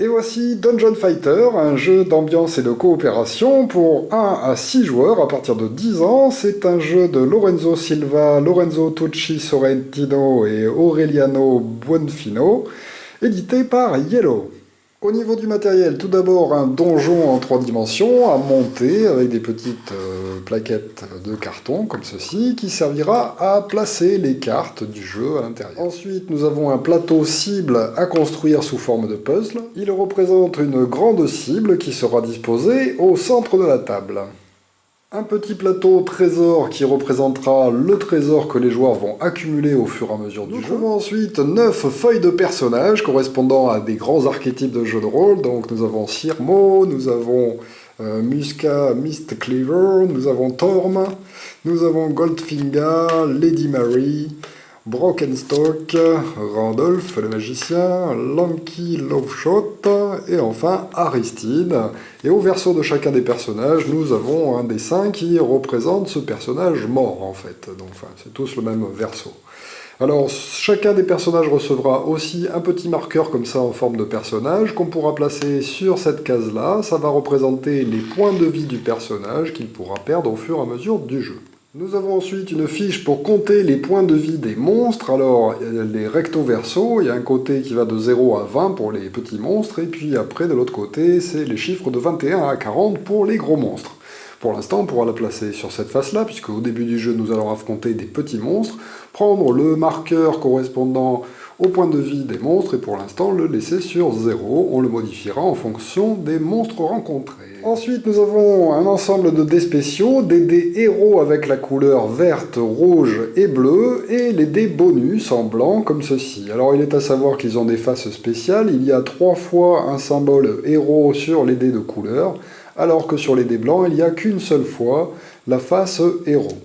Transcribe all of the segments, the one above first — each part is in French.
Et voici Dungeon Fighter, un jeu d'ambiance et de coopération pour 1 à 6 joueurs à partir de 10 ans. C'est un jeu de Lorenzo Silva, Lorenzo Tucci Sorrentino et Aureliano Buonfino, édité par Yellow. Au niveau du matériel, tout d'abord un donjon en 3 dimensions à monter avec des petites plaquettes de carton comme ceci qui servira à placer les cartes du jeu à l'intérieur. Ensuite, nous avons un plateau cible à construire sous forme de puzzle. Il représente une grande cible qui sera disposée au centre de la table. Un petit plateau trésor qui représentera le trésor que les joueurs vont accumuler au fur et à mesure du jeu. Nous trouvons ensuite 9 feuilles de personnages correspondant à des grands archétypes de jeux de rôle. Donc nous avons Sirmo, nous avons Muska, Mist Cleaver, nous avons Torm, nous avon Goldfinger, Lady Mary, Brokenstock, Randolph le magicien, Lanky Loveshot et enfin Aristide. Et au verso de chacun des personnages, nous avons un dessin qui représente ce personnage mort en fait. Donc enfin, c'est tous le même verso. Alors chacun des personnages recevra aussi un petit marqueur comme ça en forme de personnage qu'on pourra placer sur cette case-là. Ça va représenter les points de vie du personnage qu'il pourra perdre au fur et à mesure du jeu. Nous avons ensuite une fiche pour compter les points de vie des monstres. Alors, les recto-verso, il y a un côté qui va de 0 à 20 pour les petits monstres, et puis après, de l'autre côté, c'est les chiffres de 21 à 40 pour les gros monstres. Pour l'instant, on pourra la placer sur cette face-là, puisque au début du jeu, nous allons affronter des petits monstres, prendre le marqueur correspondant au point de vie des monstres, et pour l'instant, le laisser sur 0. On le modifiera en fonction des monstres rencontrés. Ensuite, nous avons un ensemble de dés spéciaux, des dés héros avec la couleur verte, rouge et bleue, et les dés bonus en blanc comme ceci. Alors, il est à savoir qu'ils ont des faces spéciales. Il y a 3 fois un symbole héros sur les dés de couleur, alors que sur les dés blancs, il n'y a qu'une seule fois la face héros.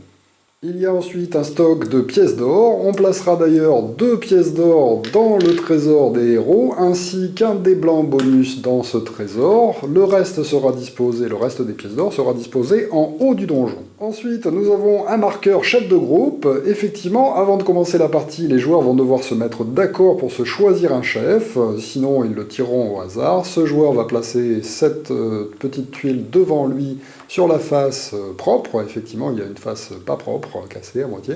Il y a ensuite un stock de pièces d'or. On placera d'ailleurs 2 pièces d'or dans le trésor des héros, ainsi qu'un dé blanc bonus dans ce trésor. Le reste des pièces d'or sera disposé en haut du donjon. Ensuite, nous avons un marqueur chef de groupe. Effectivement, avant de commencer la partie, les joueurs vont devoir se mettre d'accord pour se choisir un chef, sinon ils le tireront au hasard. Ce joueur va placer cette petite tuile devant lui sur la face propre. Effectivement, il y a une face pas propre, cassée à moitié.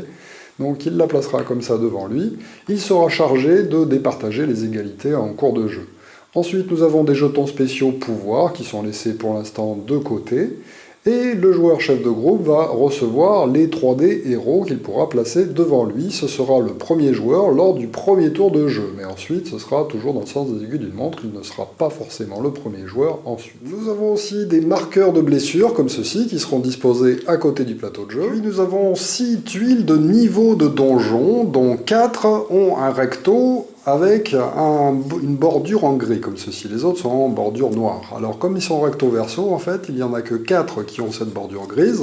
Donc il la placera comme ça devant lui. Il sera chargé de départager les égalités en cours de jeu. Ensuite, nous avons des jetons spéciaux pouvoir qui sont laissés pour l'instant de côté. Et le joueur chef de groupe va recevoir les 3D héros qu'il pourra placer devant lui. Ce sera le premier joueur lors du premier tour de jeu. Mais ensuite, ce sera toujours dans le sens des aiguilles d'une montre. Il ne sera pas forcément le premier joueur ensuite. Nous avons aussi des marqueurs de blessures comme ceci qui seront disposés à côté du plateau de jeu. Puis nous avons 6 tuiles de niveau de donjon, dont 4 ont un recto avec une bordure en gris, comme ceci. Les autres sont en bordure noire. Alors, comme ils sont recto-verso, en fait, il n'y en a que 4 qui ont cette bordure grise.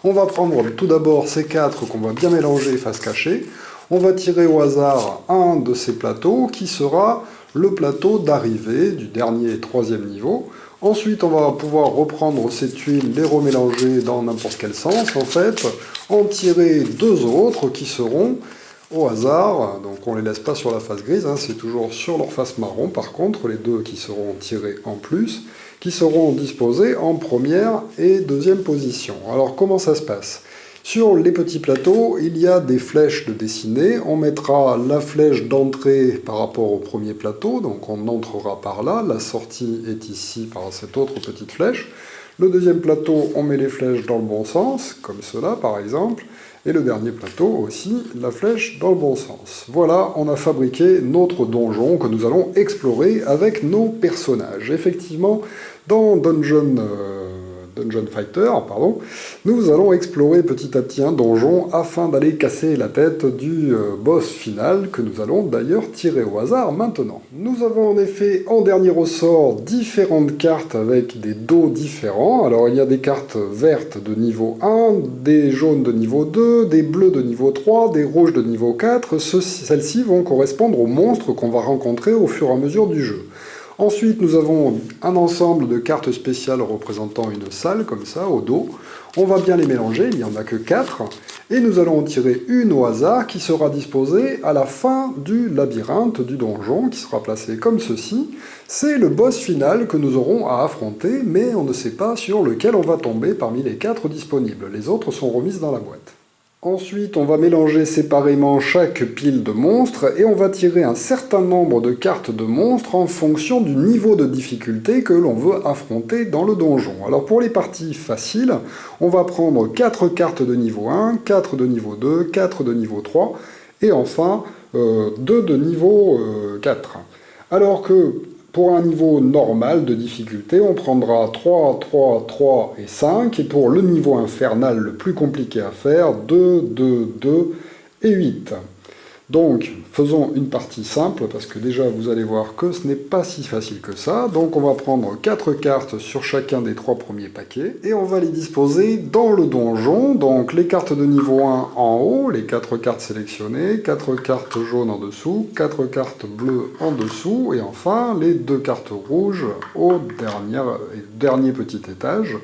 On va prendre tout d'abord ces 4 qu'on va bien mélanger face cachée. On va tirer au hasard un de ces plateaux, qui sera le plateau d'arrivée du dernier 3e niveau. Ensuite, on va pouvoir reprendre ces tuiles, les remélanger dans n'importe quel sens, en fait, en tirer 2 autres qui seront au hasard, donc on ne les laisse pas sur la face grise, hein, c'est toujours sur leur face marron. Par contre, les 2 qui seront tirés en plus, qui seront disposés en première et 2e position. Alors comment ça se passe? Sur les petits plateaux, il y a des flèches de dessiner. On mettra la flèche d'entrée par rapport au premier plateau, donc on entrera par là. La sortie est ici par cette autre petite flèche. Le 2e plateau, on met les flèches dans le bon sens, comme cela par exemple. Et le dernier plateau aussi, la flèche dans le bon sens. Voilà, on a fabriqué notre donjon que nous allons explorer avec nos personnages. Effectivement, dans Dungeon Fighter, nous allons explorer petit à petit un donjon afin d'aller casser la tête du boss final, que nous allons d'ailleurs tirer au hasard maintenant. Nous avons en effet en dernier ressort différentes cartes avec des dos différents. Alors il y a des cartes vertes de niveau 1, des jaunes de niveau 2, des bleus de niveau 3, des rouges de niveau 4. Celles-ci vont correspondre aux monstres qu'on va rencontrer au fur et à mesure du jeu. Ensuite, nous avons un ensemble de cartes spéciales représentant une salle, comme ça, au dos. On va bien les mélanger, il n'y en a que 4. Et nous allons en tirer une au hasard qui sera disposée à la fin du labyrinthe du donjon, qui sera placée comme ceci. C'est le boss final que nous aurons à affronter, mais on ne sait pas sur lequel on va tomber parmi les 4 disponibles. Les autres sont remises dans la boîte. Ensuite, on va mélanger séparément chaque pile de monstres et on va tirer un certain nombre de cartes de monstres en fonction du niveau de difficulté que l'on veut affronter dans le donjon. Alors pour les parties faciles, on va prendre 4 cartes de niveau 1, 4 de niveau 2, 4 de niveau 3 et enfin 2 de niveau 4. Alors que pour un niveau normal de difficulté, on prendra 3, 3, 3 et 5. Et pour le niveau infernal le plus compliqué à faire, 2, 2, 2 et 8. Donc, faisons une partie simple, parce que déjà, vous allez voir que ce n'est pas si facile que ça. Donc, on va prendre 4 cartes sur chacun des 3 premiers paquets, et on va les disposer dans le donjon. Donc, les cartes de niveau 1 en haut, les 4 cartes sélectionnées, 4 cartes jaunes en dessous, 4 cartes bleues en dessous, et enfin, les 2 cartes rouges au dernier petit étage.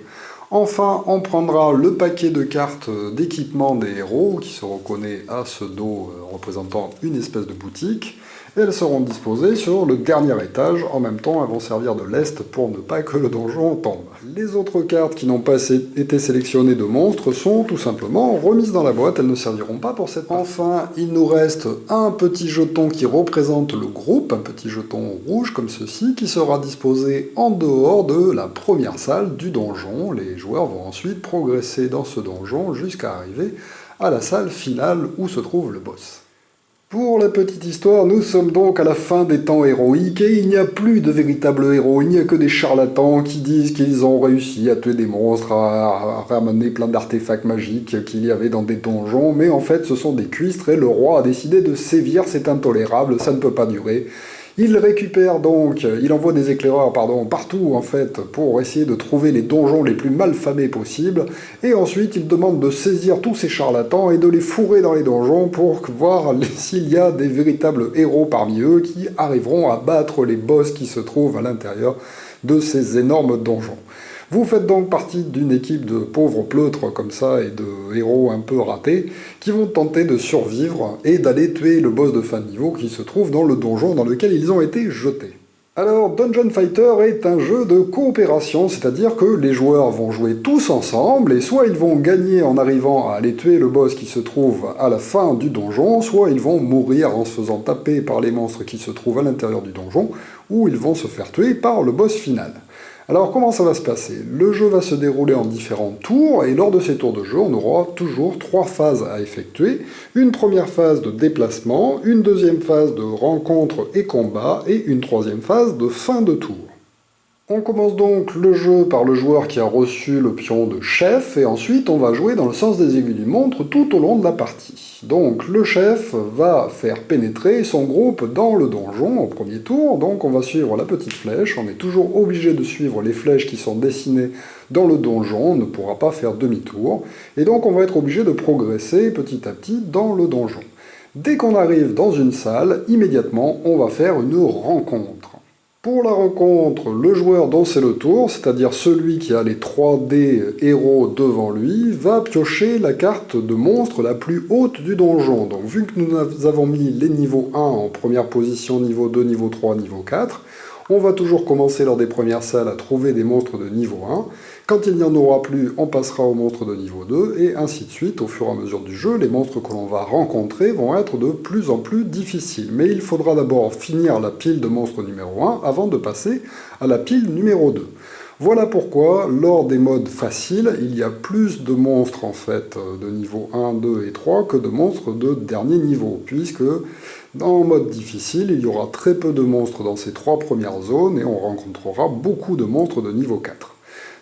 Enfin, on prendra le paquet de cartes d'équipement des héros, qui se reconnaît à ce dos représentant une espèce de boutique, et elles seront disposées sur le dernier étage. En même temps, elles vont servir de lest pour ne pas que le donjon tombe. Les autres cartes qui n'ont pas été sélectionnées de monstres sont tout simplement remises dans la boîte, elles ne serviront pas pour cette partie. Enfin, il nous reste un petit jeton qui représente le groupe, un petit jeton rouge comme ceci, qui sera disposé en dehors de la première salle du donjon. Les joueurs vont ensuite progresser dans ce donjon jusqu'à arriver à la salle finale où se trouve le boss. Pour la petite histoire, nous sommes donc à la fin des temps héroïques et il n'y a plus de véritables héros, il n'y a que des charlatans qui disent qu'ils ont réussi à tuer des monstres, à ramener plein d'artefacts magiques qu'il y avait dans des donjons, mais en fait ce sont des cuistres et le roi a décidé de sévir, c'est intolérable, ça ne peut pas durer. Il récupère donc, il envoie des éclaireurs partout en fait pour essayer de trouver les donjons les plus malfamés possibles, et ensuite il demande de saisir tous ces charlatans et de les fourrer dans les donjons pour voir s'il y a des véritables héros parmi eux qui arriveront à battre les boss qui se trouvent à l'intérieur de ces énormes donjons. Vous faites donc partie d'une équipe de pauvres pleutres comme ça et de héros un peu ratés qui vont tenter de survivre et d'aller tuer le boss de fin de niveau qui se trouve dans le donjon dans lequel ils ont été jetés. Alors, Dungeon Fighter est un jeu de coopération, c'est-à-dire que les joueurs vont jouer tous ensemble, et soit ils vont gagner en arrivant à aller tuer le boss qui se trouve à la fin du donjon, soit ils vont mourir en se faisant taper par les monstres qui se trouvent à l'intérieur du donjon, ou ils vont se faire tuer par le boss final. Alors comment ça va se passer? Le jeu va se dérouler en différents tours, et lors de ces tours de jeu, on aura toujours 3 phases à effectuer. Une première phase de déplacement, une deuxième phase de rencontre et combat, et une troisième phase de fin de tour. On commence donc le jeu par le joueur qui a reçu le pion de chef, et ensuite on va jouer dans le sens des aiguilles d'une montre tout au long de la partie. Donc le chef va faire pénétrer son groupe dans le donjon au premier tour, donc on va suivre la petite flèche, on est toujours obligé de suivre les flèches qui sont dessinées dans le donjon, on ne pourra pas faire demi-tour, et donc on va être obligé de progresser petit à petit dans le donjon. Dès qu'on arrive dans une salle, immédiatement on va faire une rencontre. Pour la rencontre, le joueur dont c'est le tour, c'est-à-dire celui qui a les 3D héros devant lui, va piocher la carte de monstre la plus haute du donjon. Donc vu que nous avons mis les niveaux 1 en première position, niveau 2, niveau 3, niveau 4, on va toujours commencer lors des premières salles à trouver des monstres de niveau 1. Quand il n'y en aura plus, on passera aux monstres de niveau 2, et ainsi de suite. Au fur et à mesure du jeu, les monstres que l'on va rencontrer vont être de plus en plus difficiles. Mais il faudra d'abord finir la pile de monstres numéro 1 avant de passer à la pile numéro 2. Voilà pourquoi, lors des modes faciles, il y a plus de monstres en fait de niveau 1, 2 et 3 que de monstres de dernier niveau, puisque en mode difficile, il y aura très peu de monstres dans ces 3 premières zones et on rencontrera beaucoup de monstres de niveau 4.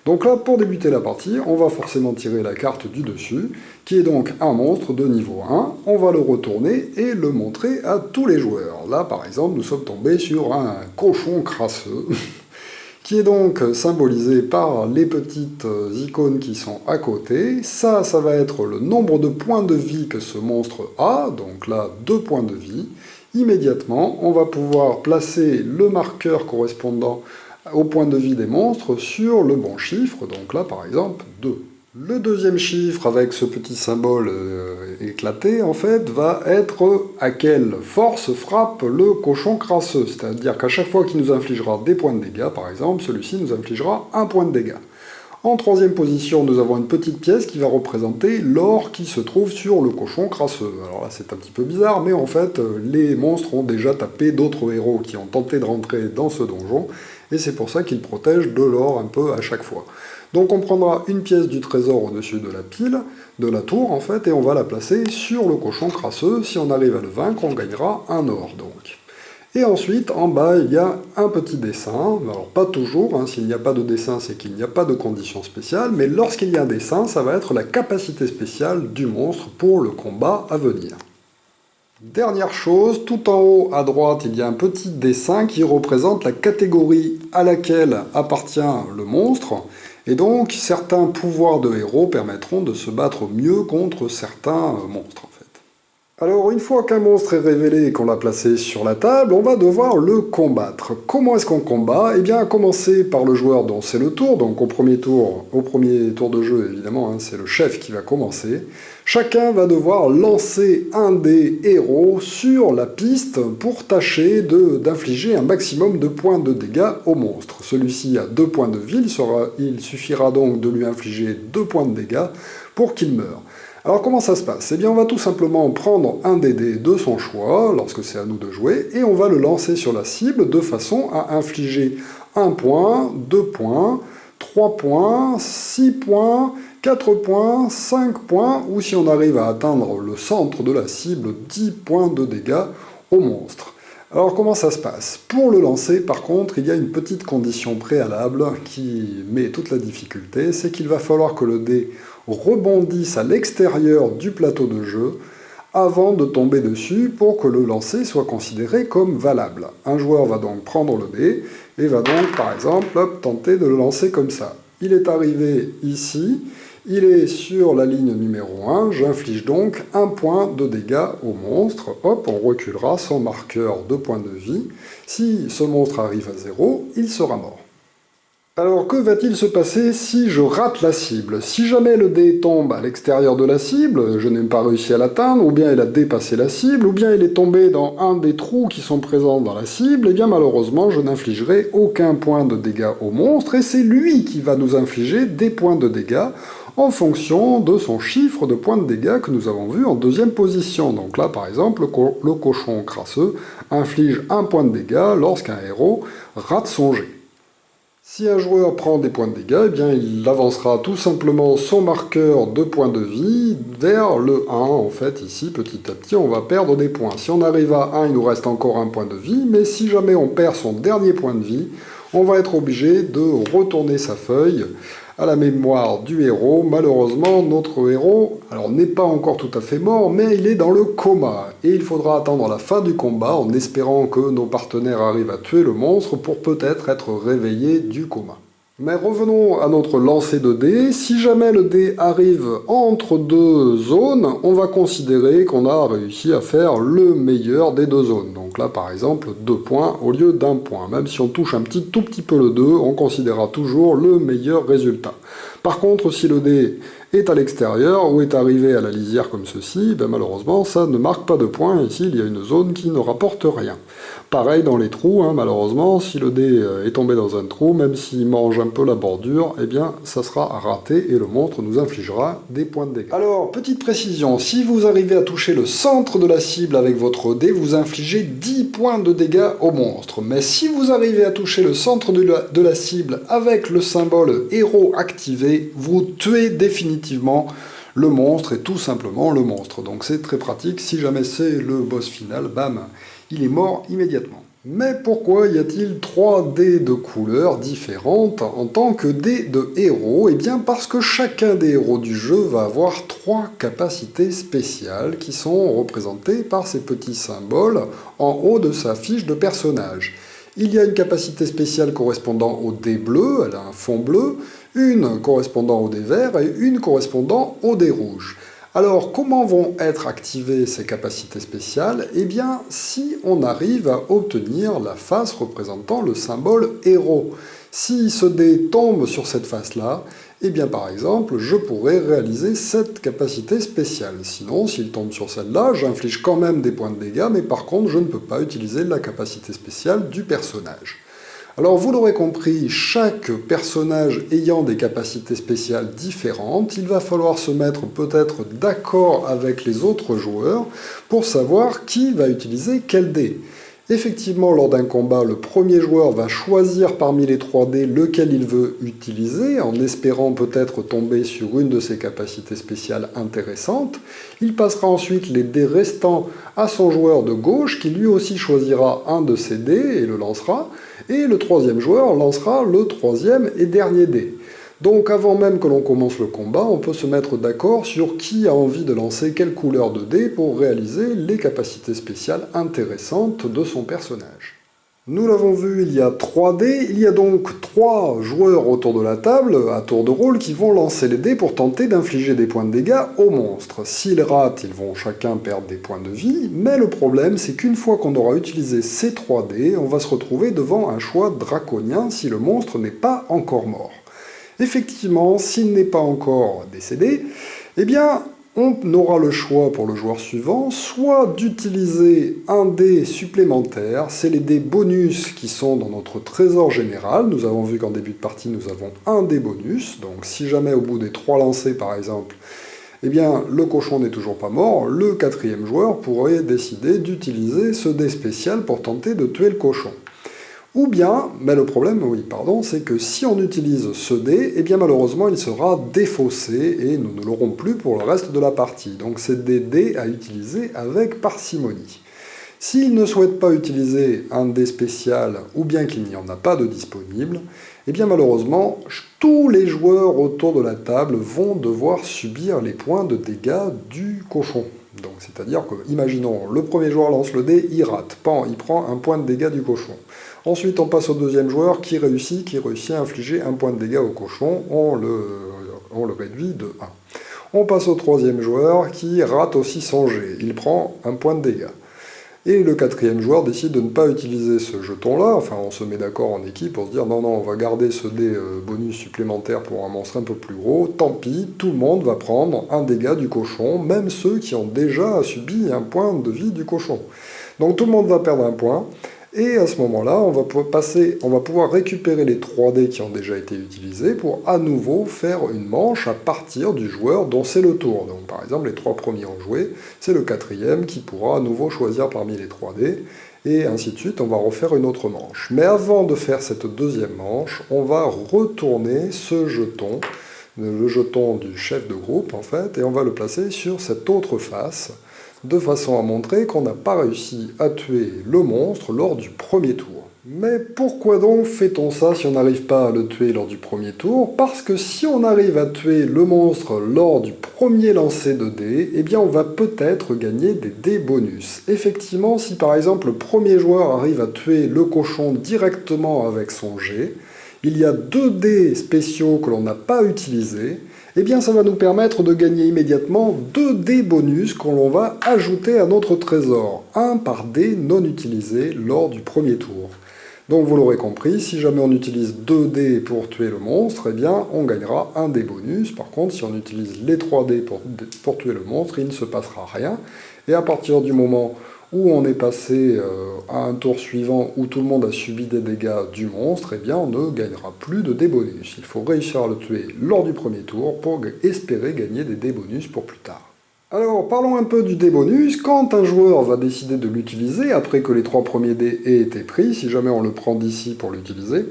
Donc là, pour débuter la partie, on va forcément tirer la carte du dessus, qui est donc un monstre de niveau 1. On va le retourner et le montrer à tous les joueurs. Là, par exemple, nous sommes tombés sur un cochon crasseux, qui est donc symbolisé par les petites icônes qui sont à côté. Ça va être le nombre de points de vie que ce monstre a, donc là, 2 points de vie. immédiatement, on va pouvoir placer le marqueur correspondant au point de vie des monstres sur le bon chiffre, donc là par exemple 2. Le deuxième chiffre avec ce petit symbole éclaté, en fait, va être à quelle force frappe le cochon crasseux. C'est-à-dire qu'à chaque fois qu'il nous infligera des points de dégâts, par exemple, celui-ci nous infligera 1 point de dégâts. En troisième position, nous avons une petite pièce qui va représenter l'or qui se trouve sur le cochon crasseux. Alors là, c'est un petit peu bizarre, mais en fait, les monstres ont déjà tapé d'autres héros qui ont tenté de rentrer dans ce donjon, et c'est pour ça qu'ils protègent de l'or un peu à chaque fois. Donc on prendra une pièce du trésor au-dessus de la pile, de la tour en fait, et on va la placer sur le cochon crasseux. Si on arrive à le vaincre, on gagnera un or donc. Et ensuite, en bas, il y a un petit dessin. Alors pas toujours, hein, s'il n'y a pas de dessin, c'est qu'il n'y a pas de condition spéciale, mais lorsqu'il y a un dessin, ça va être la capacité spéciale du monstre pour le combat à venir. Dernière chose, tout en haut à droite, il y a un petit dessin qui représente la catégorie à laquelle appartient le monstre, et donc certains pouvoirs de héros permettront de se battre mieux contre certains monstres en fait. Alors une fois qu'un monstre est révélé et qu'on l'a placé sur la table, on va devoir le combattre. Comment est-ce qu'on combat? Eh bien à commencer par le joueur dont c'est le tour, donc au premier tour de jeu évidemment, hein, c'est le chef qui va commencer. Chacun va devoir lancer un des héros sur la piste pour tâcher d'infliger un maximum de points de dégâts au monstre. Celui-ci a 2 points de vie, il suffira donc de lui infliger 2 points de dégâts pour qu'il meure. Alors comment ça se passe? Eh bien on va tout simplement prendre un des dés de son choix, lorsque c'est à nous de jouer, et on va le lancer sur la cible de façon à infliger 1 point, 2 points, 3 points, 6 points, 4 points, 5 points, ou si on arrive à atteindre le centre de la cible, 10 points de dégâts au monstre. Alors comment ça se passe? Pour le lancer, par contre, il y a une petite condition préalable qui met toute la difficulté, c'est qu'il va falloir que le dé rebondisse à l'extérieur du plateau de jeu avant de tomber dessus pour que le lancer soit considéré comme valable. Un joueur va donc prendre le dé et va donc, par exemple, tenter de le lancer comme ça. Il est arrivé ici, il est sur la ligne numéro 1, j'inflige donc 1 point de dégâts au monstre. Hop, on reculera son marqueur de points de vie. Si ce monstre arrive à 0, il sera mort. Alors que va-t-il se passer si je rate la cible? Si jamais le dé tombe à l'extérieur de la cible, je n'ai pas réussi à l'atteindre, ou bien il a dépassé la cible, ou bien il est tombé dans un des trous qui sont présents dans la cible, et bien malheureusement je n'infligerai aucun point de dégâts au monstre, et c'est lui qui va nous infliger des points de dégâts en fonction de son chiffre de points de dégâts que nous avons vu en deuxième position. Donc là par exemple, le cochon crasseux inflige 1 point de dégâts lorsqu'un héros rate son jet. Si un joueur prend des points de dégâts, eh bien il avancera tout simplement son marqueur de points de vie vers le 1. En fait, ici, petit à petit, on va perdre des points. Si on arrive à 1, il nous reste encore 1 point de vie, mais si jamais on perd son dernier point de vie, on va être obligé de retourner sa feuille à la mémoire du héros. Malheureusement, notre héros n'est pas encore tout à fait mort, mais il est dans le coma. Et il faudra attendre la fin du combat en espérant que nos partenaires arrivent à tuer le monstre pour peut-être être réveillés du coma. Mais revenons à notre lancer de dés. Si jamais le dé arrive entre 2 zones, on va considérer qu'on a réussi à faire le meilleur des 2 zones. Donc là, par exemple, 2 points au lieu d'1 point. Même si on touche tout petit peu le 2, on considérera toujours le meilleur résultat. Par contre, si le dé est à l'extérieur ou est arrivé à la lisière comme ceci, ben malheureusement, ça ne marque pas de points. Ici, il y a une zone qui ne rapporte rien. Pareil dans les trous, malheureusement, si le dé est tombé dans un trou, même s'il mange un peu la bordure, eh bien, ça sera raté et le monstre nous infligera des points de dégâts. Alors, petite précision, si vous arrivez à toucher le centre de la cible avec votre dé, vous infligez 10 points de dégâts au monstre. Mais si vous arrivez à toucher le centre de la cible avec le symbole héros activé, vous tuez définitivement le monstre et tout simplement le monstre. Donc c'est très pratique, si jamais c'est le boss final, bam, il est mort immédiatement. Mais pourquoi y a-t-il 3 dés de couleurs différentes en tant que dés de héros? Eh bien parce que chacun des héros du jeu va avoir 3 capacités spéciales qui sont représentées par ces petits symboles en haut de sa fiche de personnage. Il y a une capacité spéciale correspondant au dé bleu, elle a un fond bleu, une correspondant au dé vert et une correspondant au dé rouge. Alors, comment vont être activées ces capacités spéciales? Eh bien, si on arrive à obtenir la face représentant le symbole héros. Si ce dé tombe sur cette face-là, eh bien, par exemple, je pourrais réaliser cette capacité spéciale. Sinon, s'il tombe sur celle-là, j'inflige quand même des points de dégâts, mais par contre, je ne peux pas utiliser la capacité spéciale du personnage. Alors vous l'aurez compris, chaque personnage ayant des capacités spéciales différentes, il va falloir se mettre peut-être d'accord avec les autres joueurs pour savoir qui va utiliser quel dé. Effectivement, lors d'un combat, le premier joueur va choisir parmi les 3 dés lequel il veut utiliser, en espérant peut-être tomber sur une de ses capacités spéciales intéressantes. Il passera ensuite les dés restants à son joueur de gauche, qui lui aussi choisira un de ses dés et le lancera, et le troisième joueur lancera le troisième et dernier dé. Donc avant même que l'on commence le combat, on peut se mettre d'accord sur qui a envie de lancer quelle couleur de dé pour réaliser les capacités spéciales intéressantes de son personnage. Nous l'avons vu, il y a 3 dés, il y a donc 3 joueurs autour de la table, à tour de rôle, qui vont lancer les dés pour tenter d'infliger des points de dégâts aux monstres. S'ils ratent, ils vont chacun perdre des points de vie, mais le problème c'est qu'une fois qu'on aura utilisé ces 3 dés, on va se retrouver devant un choix draconien si le monstre n'est pas encore mort. Effectivement, s'il n'est pas encore décédé, eh bien, on aura le choix pour le joueur suivant, soit d'utiliser un dé supplémentaire, c'est les dés bonus qui sont dans notre trésor général. Nous avons vu qu'en début de partie, nous avons un dé bonus, donc si jamais au bout des 3 lancés par exemple, eh bien, le cochon n'est toujours pas mort, le 4e joueur pourrait décider d'utiliser ce dé spécial pour tenter de tuer le cochon. Ou bien, mais le problème, c'est que si on utilise ce dé, eh bien malheureusement il sera défaussé et nous ne l'aurons plus pour le reste de la partie. Donc c'est des dés à utiliser avec parcimonie. S'il ne souhaite pas utiliser un dé spécial ou bien qu'il n'y en a pas de disponible, eh bien malheureusement tous les joueurs autour de la table vont devoir subir les points de dégâts du cochon. Donc c'est-à-dire que, imaginons, le premier joueur lance le dé, il rate, il prend un point de dégâts du cochon. Ensuite, on passe au deuxième joueur qui réussit à infliger un point de dégâts au cochon, on le réduit de 1. On passe au troisième joueur qui rate aussi son jet, il prend un point de dégâts. Et le 4e joueur décide de ne pas utiliser ce jeton-là, enfin on se met d'accord en équipe pour se dire non, on va garder ce dé bonus supplémentaire pour un monstre un peu plus gros, tant pis, tout le monde va prendre un dégât du cochon, même ceux qui ont déjà subi un point de vie du cochon. Donc tout le monde va perdre un point, et à ce moment-là, on va pouvoir récupérer les 3 dés qui ont déjà été utilisés pour à nouveau faire une manche à partir du joueur dont c'est le tour. Donc par exemple, les 3 premiers ont joué, c'est le 4e qui pourra à nouveau choisir parmi les 3 dés, et ainsi de suite, on va refaire une autre manche. Mais avant de faire cette deuxième manche, on va retourner ce jeton, le jeton du chef de groupe en fait, et on va le placer sur cette autre face, de façon à montrer qu'on n'a pas réussi à tuer le monstre lors du premier tour. Mais pourquoi donc fait-on ça si on n'arrive pas à le tuer lors du premier tour? Parce que si on arrive à tuer le monstre lors du premier lancer de dés, eh bien on va peut-être gagner des dés bonus. Effectivement, si par exemple le premier joueur arrive à tuer le cochon directement avec son jet, il y a 2 dés spéciaux que l'on n'a pas utilisés, eh bien ça va nous permettre de gagner immédiatement 2 dés bonus qu'on va ajouter à notre trésor, un par dé non utilisé lors du premier tour. Donc vous l'aurez compris, si jamais on utilise 2 dés pour tuer le monstre, eh bien on gagnera un dé bonus. Par contre, si on utilise les 3 dés pour tuer le monstre, il ne se passera rien. Et à partir du moment où on est passé à un tour suivant où tout le monde a subi des dégâts du monstre, eh bien on ne gagnera plus de dés bonus. Il faut réussir à le tuer lors du premier tour pour espérer gagner des dés bonus pour plus tard. Alors parlons un peu du dé bonus. Quand un joueur va décider de l'utiliser, après que les 3 premiers dés aient été pris, si jamais on le prend d'ici pour l'utiliser,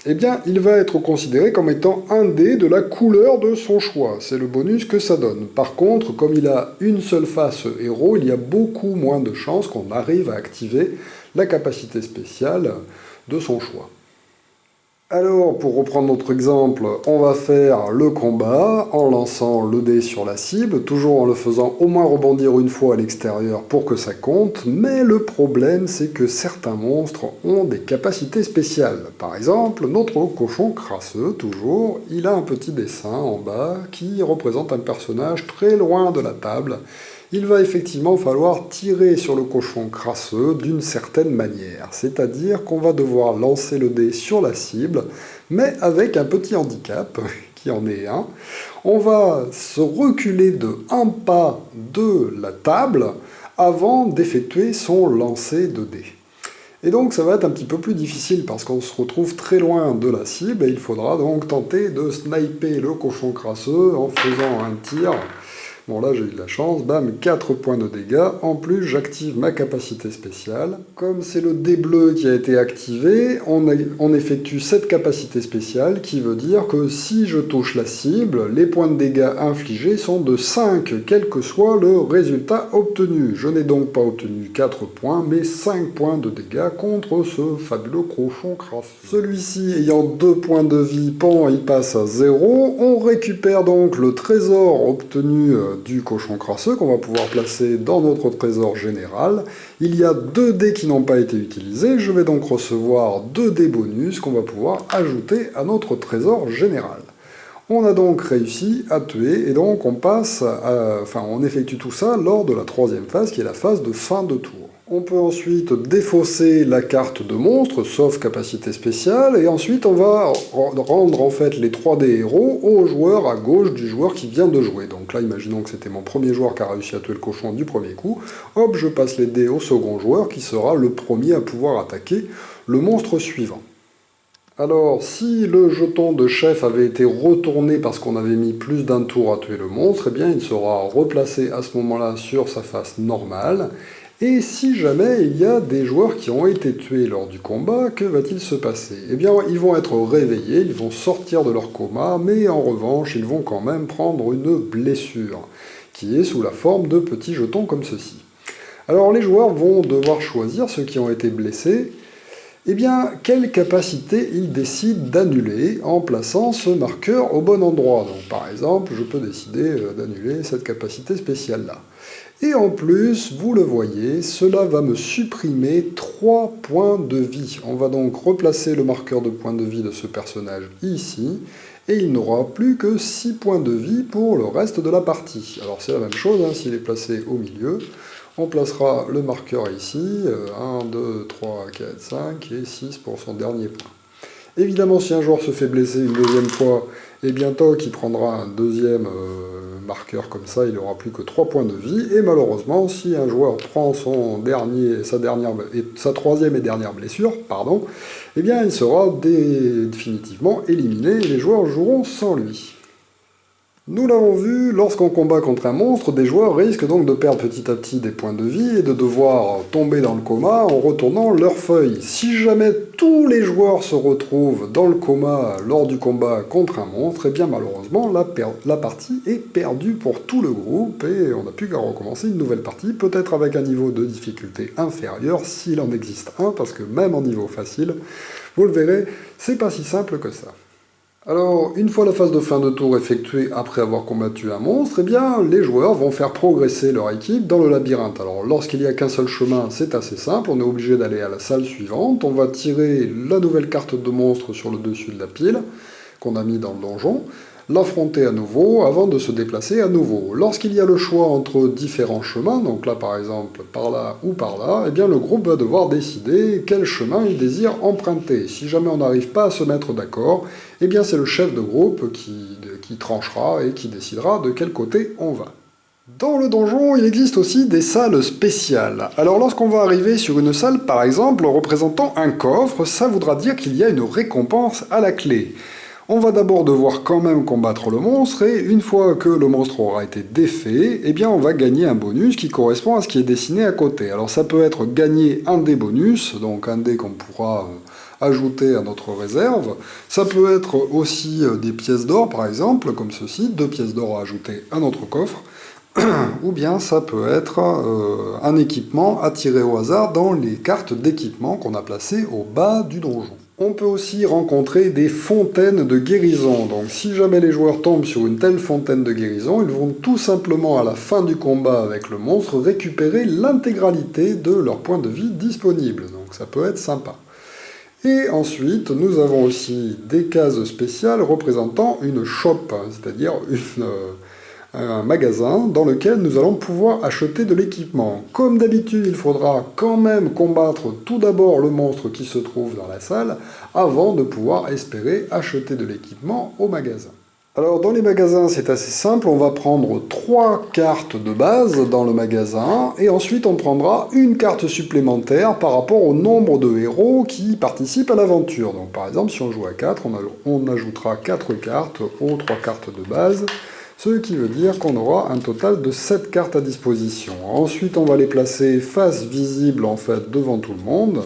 eh bien il va être considéré comme étant un dé de la couleur de son choix. C'est le bonus que ça donne. Par contre, comme il a une seule face héros, il y a beaucoup moins de chances qu'on arrive à activer la capacité spéciale de son choix. Alors, pour reprendre notre exemple, on va faire le combat en lançant le dé sur la cible, toujours en le faisant au moins rebondir une fois à l'extérieur pour que ça compte, mais le problème c'est que certains monstres ont des capacités spéciales. Par exemple, notre cochon crasseux, toujours, il a un petit dessin en bas qui représente un personnage très loin de la table. Il va effectivement falloir tirer sur le cochon crasseux d'une certaine manière, c'est-à-dire qu'on va devoir lancer le dé sur la cible, mais avec un petit handicap, qui en est un. On va se reculer de un pas de la table avant d'effectuer son lancer de dé. Et donc ça va être un petit peu plus difficile parce qu'on se retrouve très loin de la cible et il faudra donc tenter de sniper le cochon crasseux en faisant un tir. Bon là j'ai eu de la chance, bam, 4 points de dégâts. En plus j'active ma capacité spéciale. Comme c'est le dé bleu qui a été activé, on effectue cette capacité spéciale qui veut dire que si je touche la cible, les points de dégâts infligés sont de 5, quel que soit le résultat obtenu. Je n'ai donc pas obtenu 4 points, mais 5 points de dégâts contre ce fabuleux cochon crasseux. Celui-ci ayant 2 points de vie, pan, il passe à 0. On récupère donc le trésor obtenu du cochon crasseux qu'on va pouvoir placer dans notre trésor général. Il y a 2 dés qui n'ont pas été utilisés, je vais donc recevoir 2 dés bonus qu'on va pouvoir ajouter à notre trésor général. On a donc réussi à tuer, et donc on effectue tout ça lors de la 3e phase, qui est la phase de fin de tour. On peut ensuite défausser la carte de monstre, sauf capacité spéciale, et ensuite on va rendre en fait les 3 dés héros au joueur à gauche du joueur qui vient de jouer. Donc là, imaginons que c'était mon premier joueur qui a réussi à tuer le cochon du premier coup. Hop, je passe les dés au second joueur qui sera le premier à pouvoir attaquer le monstre suivant. Alors, si le jeton de chef avait été retourné parce qu'on avait mis plus d'un tour à tuer le monstre, eh bien il sera replacé à ce moment-là sur sa face normale. Et si jamais il y a des joueurs qui ont été tués lors du combat, que va-t-il se passer? Eh bien, ils vont être réveillés, ils vont sortir de leur coma, mais en revanche, ils vont quand même prendre une blessure, qui est sous la forme de petits jetons comme ceci. Alors, les joueurs vont devoir choisir, ceux qui ont été blessés, eh bien, quelle capacité ils décident d'annuler en plaçant ce marqueur au bon endroit. Donc, par exemple, je peux décider d'annuler cette capacité spéciale-là. Et en plus, vous le voyez, cela va me supprimer 3 points de vie. On va donc replacer le marqueur de points de vie de ce personnage ici, et il n'aura plus que 6 points de vie pour le reste de la partie. Alors c'est la même chose, hein, s'il est placé au milieu. On placera le marqueur ici, 1, 2, 3, 4, 5 et 6 pour son dernier point. Évidemment, si un joueur se fait blesser une deuxième fois, et bientôt qu'il prendra un deuxième marqueur comme ça, il n'aura plus que 3 points de vie. Et malheureusement, si un joueur prend sa troisième et dernière blessure, eh bien il sera définitivement éliminé et les joueurs joueront sans lui. Nous l'avons vu, lorsqu'on combat contre un monstre, des joueurs risquent donc de perdre petit à petit des points de vie et de devoir tomber dans le coma en retournant leurs feuilles. Si jamais tous les joueurs se retrouvent dans le coma lors du combat contre un monstre, eh bien malheureusement la partie est perdue pour tout le groupe et on n'a plus qu'à recommencer une nouvelle partie, peut-être avec un niveau de difficulté inférieur s'il en existe un, parce que même en niveau facile, vous le verrez, c'est pas si simple que ça. Alors, une fois la phase de fin de tour effectuée après avoir combattu un monstre, eh bien, les joueurs vont faire progresser leur équipe dans le labyrinthe. Alors, lorsqu'il n'y a qu'un seul chemin, c'est assez simple, on est obligé d'aller à la salle suivante, on va tirer la nouvelle carte de monstre sur le dessus de la pile, qu'on a mis dans le donjon, l'affronter à nouveau avant de se déplacer à nouveau. Lorsqu'il y a le choix entre différents chemins, donc là par exemple par là ou par là, eh bien le groupe va devoir décider quel chemin il désire emprunter. Si jamais on n'arrive pas à se mettre d'accord, eh bien c'est le chef de groupe qui tranchera et qui décidera de quel côté on va. Dans le donjon, il existe aussi des salles spéciales. Alors lorsqu'on va arriver sur une salle, par exemple, représentant un coffre, ça voudra dire qu'il y a une récompense à la clé. On va d'abord devoir quand même combattre le monstre, et une fois que le monstre aura été défait, eh bien on va gagner un bonus qui correspond à ce qui est dessiné à côté. Alors ça peut être gagner un dé bonus, donc un dé qu'on pourra ajouter à notre réserve. Ça peut être aussi des pièces d'or par exemple, comme ceci, 2 pièces d'or à ajouter à notre coffre. Ou bien ça peut être un équipement à tirer au hasard dans les cartes d'équipement qu'on a placées au bas du donjon. On peut aussi rencontrer des fontaines de guérison. Donc si jamais les joueurs tombent sur une telle fontaine de guérison, ils vont tout simplement à la fin du combat avec le monstre récupérer l'intégralité de leur point de vie disponible. Donc ça peut être sympa. Et ensuite, nous avons aussi des cases spéciales représentant une shop, c'est-à-dire un magasin dans lequel nous allons pouvoir acheter de l'équipement. Comme d'habitude, il faudra quand même combattre tout d'abord le monstre qui se trouve dans la salle avant de pouvoir espérer acheter de l'équipement au magasin. Alors dans les magasins, c'est assez simple, on va prendre 3 cartes de base dans le magasin et ensuite on prendra une carte supplémentaire par rapport au nombre de héros qui participent à l'aventure. Donc par exemple, si on joue à 4, on ajoutera 4 cartes aux 3 cartes de base, ce qui veut dire qu'on aura un total de 7 cartes à disposition. Ensuite, on va les placer face visible en fait devant tout le monde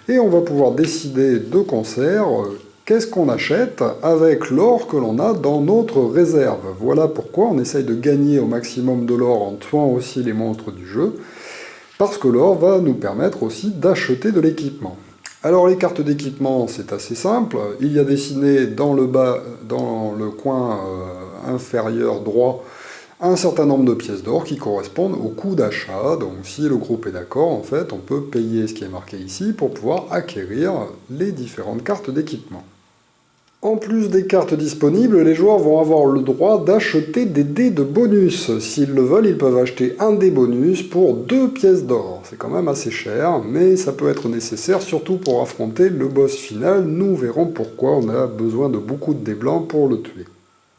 et on va pouvoir décider de concert qu'est-ce qu'on achète avec l'or que l'on a dans notre réserve. Voilà pourquoi on essaye de gagner au maximum de l'or en tuant aussi les monstres du jeu, parce que l'or va nous permettre aussi d'acheter de l'équipement. Alors les cartes d'équipement, c'est assez simple. Il y a dessiné dans le bas, dans le coin inférieur droit, un certain nombre de pièces d'or qui correspondent au coût d'achat. Donc si le groupe est d'accord, en fait, on peut payer ce qui est marqué ici pour pouvoir acquérir les différentes cartes d'équipement. En plus des cartes disponibles, les joueurs vont avoir le droit d'acheter des dés de bonus. S'ils le veulent, ils peuvent acheter un dé bonus pour 2 pièces d'or. C'est quand même assez cher, mais ça peut être nécessaire, surtout pour affronter le boss final. Nous verrons pourquoi on a besoin de beaucoup de dés blancs pour le tuer.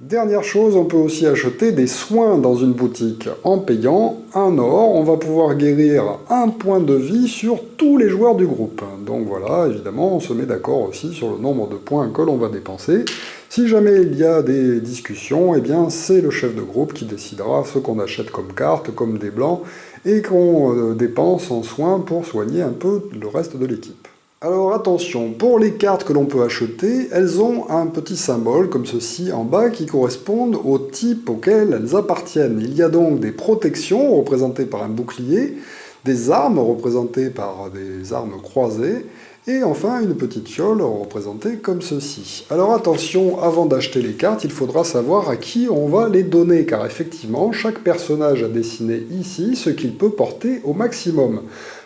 Dernière chose, on peut aussi acheter des soins dans une boutique. En payant 1 or, on va pouvoir guérir 1 point de vie sur tous les joueurs du groupe. Donc voilà, évidemment, on se met d'accord aussi sur le nombre de points que l'on va dépenser. Si jamais il y a des discussions, eh bien c'est le chef de groupe qui décidera ce qu'on achète comme carte, comme des blancs, et qu'on dépense en soins pour soigner un peu le reste de l'équipe. Alors attention, pour les cartes que l'on peut acheter, elles ont un petit symbole comme ceci en bas qui correspondent au type auquel elles appartiennent. Il y a donc des protections représentées par un bouclier, des armes représentées par des armes croisées, et enfin une petite fiole représentée comme ceci. Alors attention, avant d'acheter les cartes, il faudra savoir à qui on va les donner, car effectivement, chaque personnage a dessiné ici ce qu'il peut porter au maximum.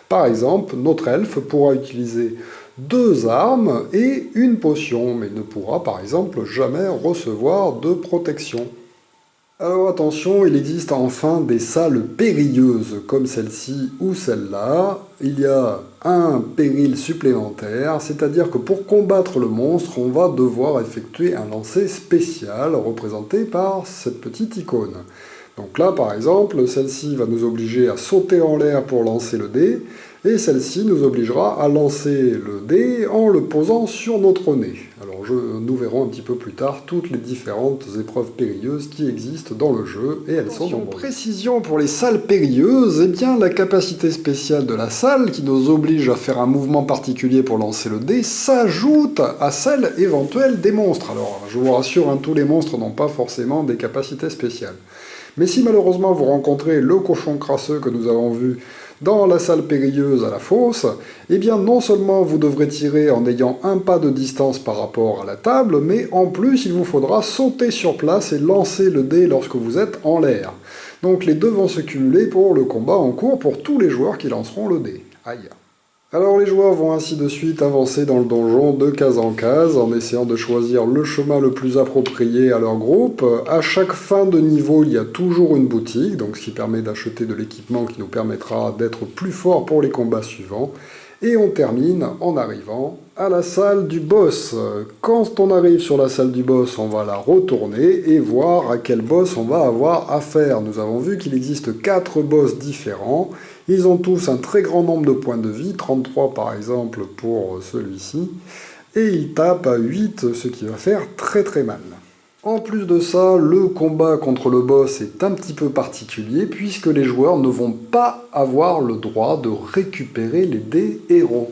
Par exemple, notre elfe pourra utiliser 2 armes et une potion, mais ne pourra par exemple jamais recevoir de protection. Alors attention, il existe enfin des salles périlleuses, comme celle-ci ou celle-là. Il y a un péril supplémentaire, c'est-à-dire que pour combattre le monstre, on va devoir effectuer un lancer spécial représenté par cette petite icône. Donc là, par exemple, celle-ci va nous obliger à sauter en l'air pour lancer le dé, et celle-ci nous obligera à lancer le dé en le posant sur notre nez. Alors nous verrons un petit peu plus tard toutes les différentes épreuves périlleuses qui existent dans le jeu, et elles sont nombreuses. Précision pour les salles périlleuses, eh bien la capacité spéciale de la salle, qui nous oblige à faire un mouvement particulier pour lancer le dé, s'ajoute à celle éventuelle des monstres. Alors je vous rassure, tous les monstres n'ont pas forcément des capacités spéciales. Mais si malheureusement vous rencontrez le cochon crasseux que nous avons vu dans la salle périlleuse à la fosse, eh bien non seulement vous devrez tirer en ayant un pas de distance par rapport à la table, mais en plus il vous faudra sauter sur place et lancer le dé lorsque vous êtes en l'air. Donc les deux vont se cumuler pour le combat en cours pour tous les joueurs qui lanceront le dé. Aïe. Alors les joueurs vont ainsi de suite avancer dans le donjon de case en case en essayant de choisir le chemin le plus approprié à leur groupe. À chaque fin de niveau, il y a toujours une boutique, donc ce qui permet d'acheter de l'équipement qui nous permettra d'être plus forts pour les combats suivants. Et on termine en arrivant à la salle du boss. Quand on arrive sur la salle du boss, on va la retourner et voir à quel boss on va avoir affaire. Nous avons vu qu'il existe 4 boss différents. Ils ont tous un très grand nombre de points de vie, 33 par exemple pour celui-ci, et ils tapent à 8, ce qui va faire très très mal. En plus de ça, le combat contre le boss est un petit peu particulier, puisque les joueurs ne vont pas avoir le droit de récupérer les dés héros.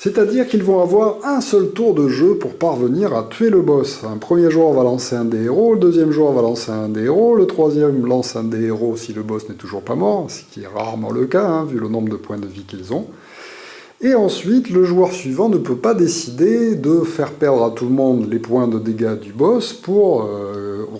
C'est-à-dire qu'ils vont avoir un seul tour de jeu pour parvenir à tuer le boss. Un premier joueur va lancer un dé héros, le deuxième joueur va lancer un dé héros, le troisième lance un dé héros si le boss n'est toujours pas mort, ce qui est rarement le cas, vu le nombre de points de vie qu'ils ont. Et ensuite, le joueur suivant ne peut pas décider de faire perdre à tout le monde les points de dégâts du boss pour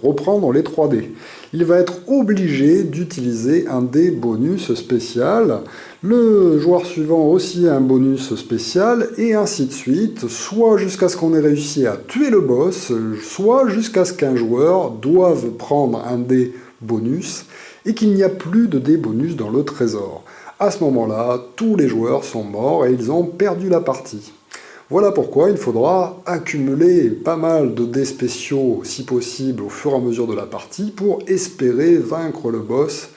reprendre les 3 dés. Il va être obligé d'utiliser un dé bonus spécial. Le joueur suivant aussi un bonus spécial, et ainsi de suite, soit jusqu'à ce qu'on ait réussi à tuer le boss, soit jusqu'à ce qu'un joueur doive prendre un dé bonus, et qu'il n'y a plus de dé bonus dans le trésor. À ce moment-là, tous les joueurs sont morts et ils ont perdu la partie. Voilà pourquoi il faudra accumuler pas mal de dés spéciaux, si possible, au fur et à mesure de la partie, pour espérer vaincre le boss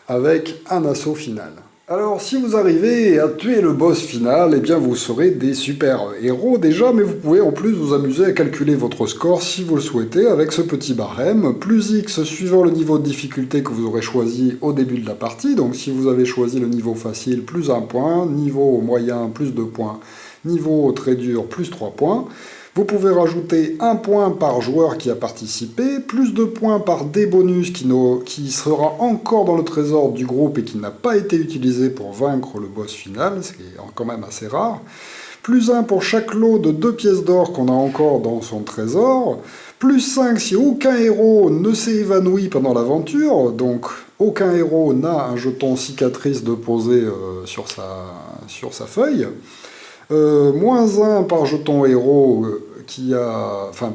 avec un assaut final. Alors, si vous arrivez à tuer le boss final, eh bien vous serez des super héros déjà, mais vous pouvez en plus vous amuser à calculer votre score si vous le souhaitez avec ce petit barème. Plus X suivant le niveau de difficulté que vous aurez choisi au début de la partie. Donc si vous avez choisi le niveau facile, plus 1 point, niveau moyen, plus 2 points, niveau très dur, plus 3 points. Vous pouvez rajouter 1 point par joueur qui a participé, plus 2 points par dé bonus qui sera encore dans le trésor du groupe et qui n'a pas été utilisé pour vaincre le boss final, ce qui est quand même assez rare. Plus 1 pour chaque lot de 2 pièces d'or qu'on a encore dans son trésor. Plus 5 si aucun héros ne s'est évanoui pendant l'aventure, donc aucun héros n'a un jeton cicatrice de poser sur sa feuille. Moins 1 par jeton héros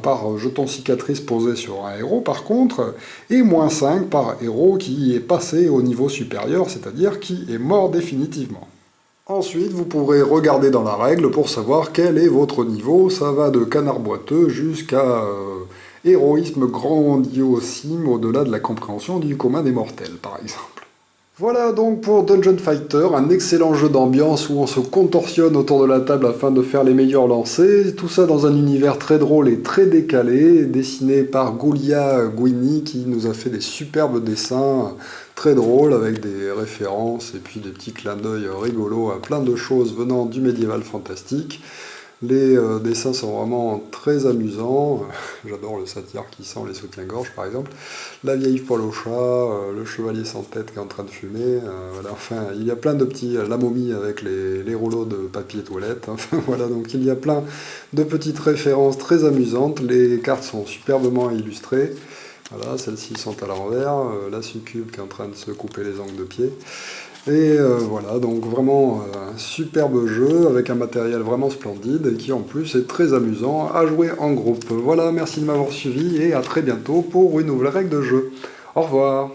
par jeton cicatrice posé sur un héros par contre, et moins 5 par héros qui est passé au niveau supérieur, c'est-à-dire qui est mort définitivement. Ensuite, vous pourrez regarder dans la règle pour savoir quel est votre niveau, ça va de canard boiteux jusqu'à héroïsme grandiosime au-delà de la compréhension du commun des mortels, par exemple. Voilà donc pour Dungeon Fighter, un excellent jeu d'ambiance où on se contorsionne autour de la table afin de faire les meilleurs lancers, tout ça dans un univers très drôle et très décalé, dessiné par Goulia Guini qui nous a fait des superbes dessins très drôles avec des références et puis des petits clins d'œil rigolos à plein de choses venant du médiéval fantastique. Les dessins sont vraiment très amusants. J'adore le satyre qui sent les soutiens-gorge, par exemple. La vieille folle au chat, le chevalier sans tête qui est en train de fumer. Voilà, enfin, il y a plein de petits... La momie avec les rouleaux de papier toilette. Enfin, voilà, donc il y a plein de petites références très amusantes. Les cartes sont superbement illustrées. Voilà, celles-ci sont à l'envers. La succube qui est en train de se couper les ongles de pied. Et voilà, donc vraiment un superbe jeu avec un matériel vraiment splendide et qui en plus est très amusant à jouer en groupe. Voilà, merci de m'avoir suivi et à très bientôt pour une nouvelle règle de jeu. Au revoir.